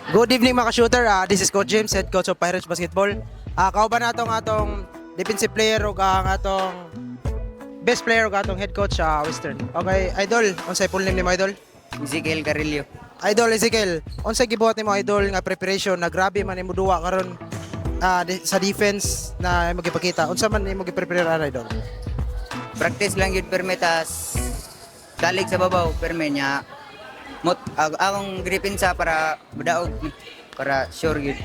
Good evening mga ka-shooter. This is Coach James, head coach of Pirates Basketball. Kauban natong atong defensive player ug ang atong best player ug atong head coach Western. Okay, idol, unsay full name nimo idol? Ezekiel Carillo. Idol Ezekiel, unsay gibuhat nimo idol nga preparation na grabe man nimo duwa karon sa defense na imo gipakita. Unsa man nimo gi-prepare idol? Practice lang yun permitas. Dalig sa babaw perme niya. Akong gripinsa para budaog para sure yun.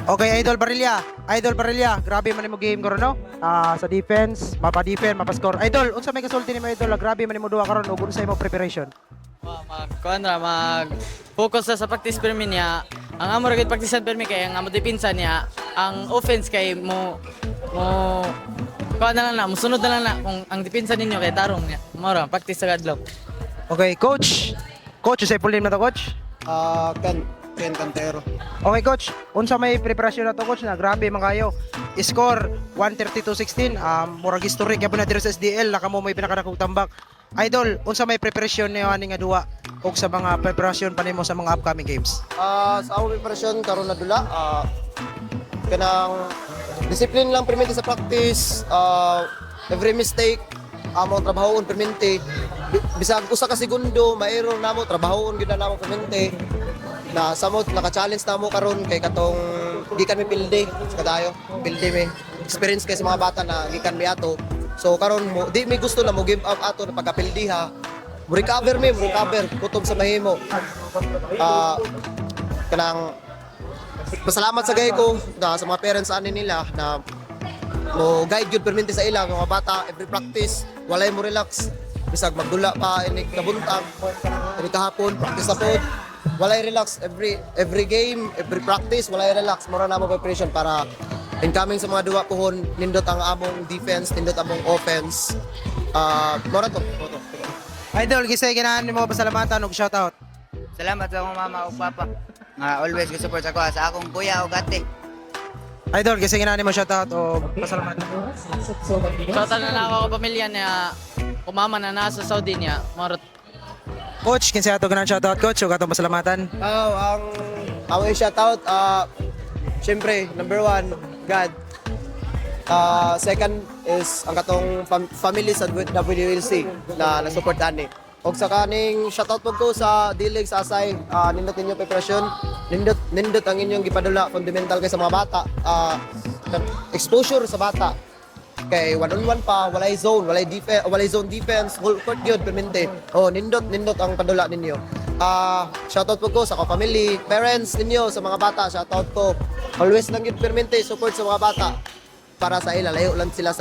Okay, Idol Barilla. Idol Barilla, grabe man nimo game karon no? Sa defense, mapa-defend, mapa-score. Idol, unsa may kasulti nimo idol? Grabe man nimo duwa karon ug unsay mo preparation? Mag-focus sa practice permi niya. Ang amo ra gid practice permi kay ang amo dipinsa niya, ang offense kay mo kuan na lang na, musunod na lang na kung ang dipinsa ninyo kay tarong niya. Mora practice sa adlaw. Okay, coach. Coach, unsay full name na to, coach? Ken Cantero. Okay, coach. Unsa may preparasyon na to, coach, na grabe man kayo. Score 132-16. Murag history kay na diri sa SDL nakamo may pinakanakong tambak. Idol, unsa may preparasyon niyo ani nga duwa ug sa mga preparasyon pa nimo sa mga upcoming games? Sa akong preparasyon karon na dula, kanang discipline lang permente sa practice, every mistake amo trabahoon permente. Bisag usa ka segundo maero namo trabahoon gyud na namo permente. Na samot naka-challenge namo karon kay katong gikan mi pilde sa kadayo. Pilde mi experience kay sa mga bata na gikan mi ato. So karon mo di mi gusto na mo give up ato na pagkapildiha. Mo recover kutob sa mahimo. Kanang pasalamat sa gay ko na sa mga parents ani nila na mo guide gyud permente sa ila mga bata every practice walay mo relax bisag magdula pa ini kabuntag ini kahapon practice na pod walay relax every game every practice walay relax mura na mo preparation para incoming sa mga duwa pohon nindot ang among defense nindot among offense mura to. Idol, gisay ganahan nimo pasalamatan ug shoutout. Salamat sa akong mama ug papa nga always go support ako sa akong kuya ug ate. Idol, gisay ganahan nimo shoutout o pasalamatan. Total na ako pamilya niya, kumama na nasa Saudi niya. Mora Coach, kinsa ato ganan shoutout coach ug atong pasalamatan. Ang among shoutout syempre number 1 God. Second is ang katong family sa WLC na nasuportahan ni. Og sa kaning shoutout po ko sa Dilig sa Asay, nindot ninyo preparasyon, nindot ang inyong gipadula fundamental kay sa mga bata. Exposure sa bata. Kay one-on-one pa, walay zone defense, full court yun, permente. Nindot ang padula ninyo. Shoutout po ko sa family, parents ninyo, sa mga bata, shoutout po. Always lang yun, permente, support sa mga bata. Para sa ila, layo sila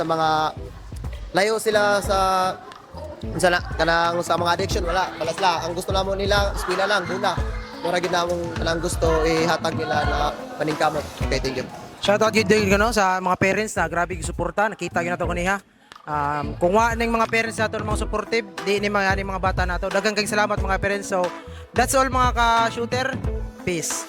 kanang sa mga addiction wala balas la ang gusto namo nila eskwela lang buna mura gid namong kanang gusto ihatag nila na paningkamot. Okay, thank you. Shoutout gid din no sa mga parents na grabe gisuporta, nakita gyud nato kaniha. Kung wa ning mga parents nato mga supportive, di ni mga bata nato. Daghang kay salamat mga parents. So that's all mga ka-shooter. Peace.